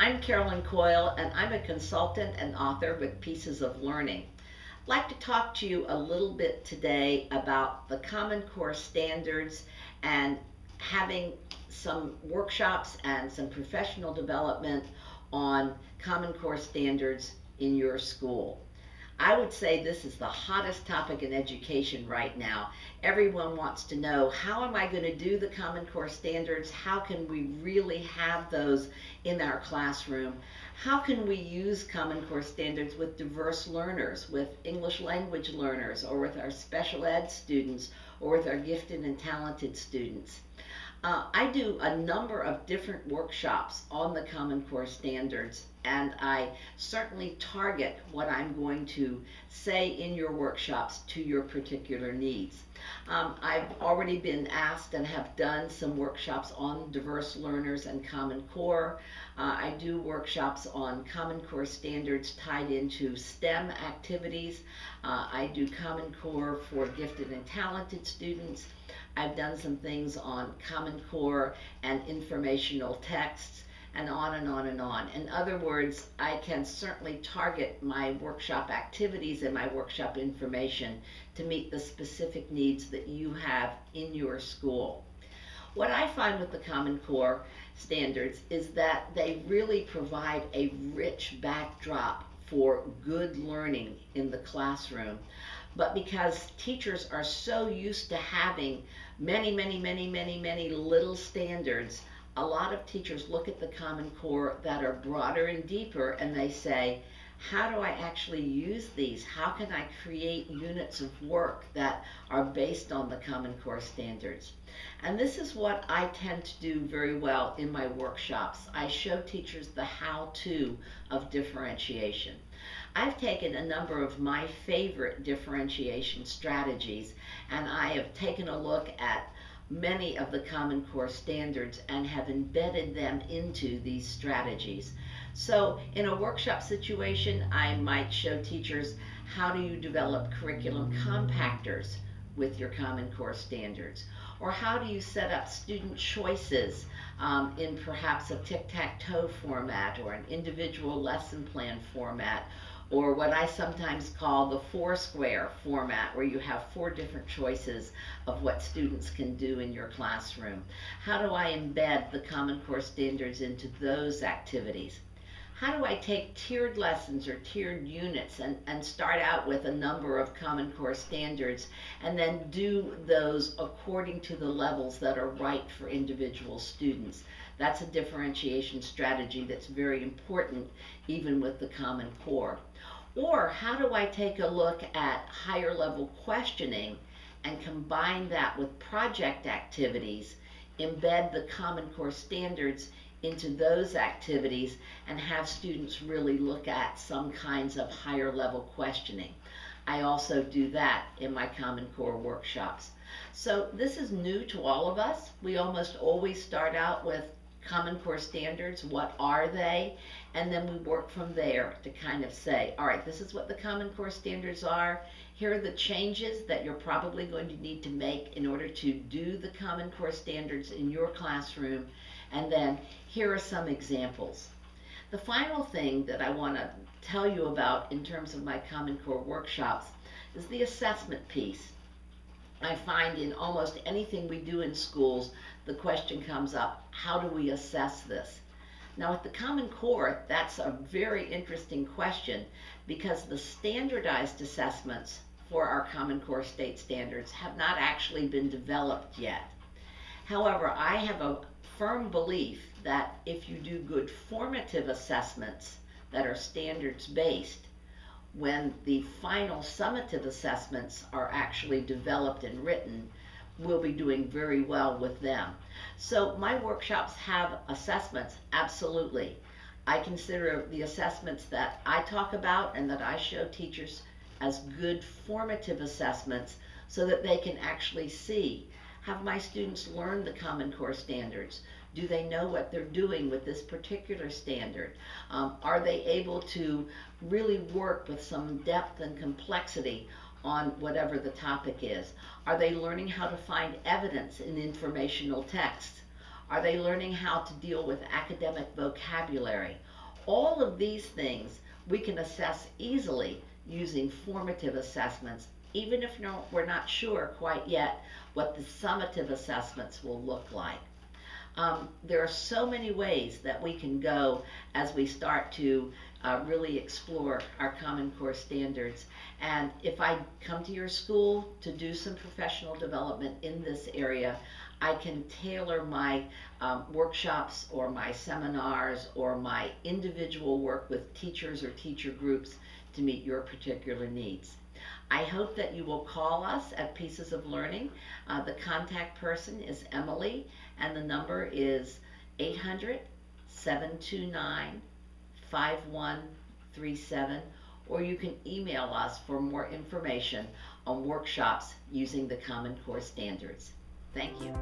I'm Carolyn Coil, and I'm a consultant and author with Pieces of Learning. I'd like to talk to you a little bit today about the Common Core standards and having some workshops and some professional development on Common Core standards in your school. I would say this is the hottest topic in education right now. Everyone wants to know, how am I going to do the Common Core standards? How can we really have those in our classroom? How can we use Common Core standards with diverse learners, with English language learners, or with our special ed students, or with our gifted and talented students? I do a number of different workshops on the Common Core standards, and I certainly target what I'm going to say in your workshops to your particular needs. I've already been asked and have done some workshops on diverse learners and Common Core. I do workshops on Common Core standards tied into STEM activities. I do Common Core for gifted and talented students. I've done some things on Common Core and informational texts, and on and on and on. In other words, I can certainly target my workshop activities and my workshop information to meet the specific needs that you have in your school. What I find with the Common Core standards is that they really provide a rich backdrop for good learning in the classroom. But because teachers are so used to having many little standards, a lot of teachers look at the Common Core that are broader and deeper, and they say, how do I actually use these? How can I create units of work that are based on the Common Core standards? And this is what I tend to do very well in my workshops. I show teachers the how-to of differentiation. I've taken a number of my favorite differentiation strategies, and I have taken a look at many of the Common Core standards and have embedded them into these strategies. So in a workshop situation, I might show teachers, how do you develop curriculum compactors with your Common Core standards? Or how do you set up student choices in perhaps a tic-tac-toe format or an individual lesson plan format, or what I sometimes call the four-square format, where you have 4 different choices of what students can do in your classroom. How do I embed the Common Core standards into those activities? How do I take tiered lessons or tiered units and start out with a number of Common Core standards and then do those according to the levels that are right for individual students? That's a differentiation strategy that's very important even with the Common Core. Or how do I take a look at higher level questioning and combine that with project activities, embed the Common Core standards into those activities, and have students really look at some kinds of higher level questioning? I also do that in my Common Core workshops. So this is new to all of us. We almost always start out with Common Core standards, what are they? And then we work from there to kind of say, all right, this is what the Common Core standards are. Here are the changes that you're probably going to need to make in order to do the Common Core standards in your classroom. And then here are some examples. The final thing that I want to tell you about in terms of my Common Core workshops is the assessment piece. I find in almost anything we do in schools, the question comes up, how do we assess this? Now at the Common Core, that's a very interesting question, because the standardized assessments for our Common Core state standards have not actually been developed yet. However, I have a firm belief that if you do good formative assessments that are standards based, when the final summative assessments are actually developed and written, we'll be doing very well with them. So my workshops have assessments, absolutely. I consider the assessments that I talk about and that I show teachers as good formative assessments so that they can actually see, have my students learn the Common Core standards? Do they know what they're doing with this particular standard? Are they able to really work with some depth and complexity on whatever the topic is? Are they learning how to find evidence in informational texts? Are they learning how to deal with academic vocabulary? All of these things we can assess easily using formative assessments, even if we're not sure quite yet what the summative assessments will look like. There are so many ways that we can go as we start to really explore our Common Core standards. And if I come to your school to do some professional development in this area, I can tailor my workshops or my seminars or my individual work with teachers or teacher groups to meet your particular needs. I hope that you will call us at Pieces of Learning. The contact person is Emily, and the number is 800-729-5137, or you can email us for more information on workshops using the Common Core standards. Thank you.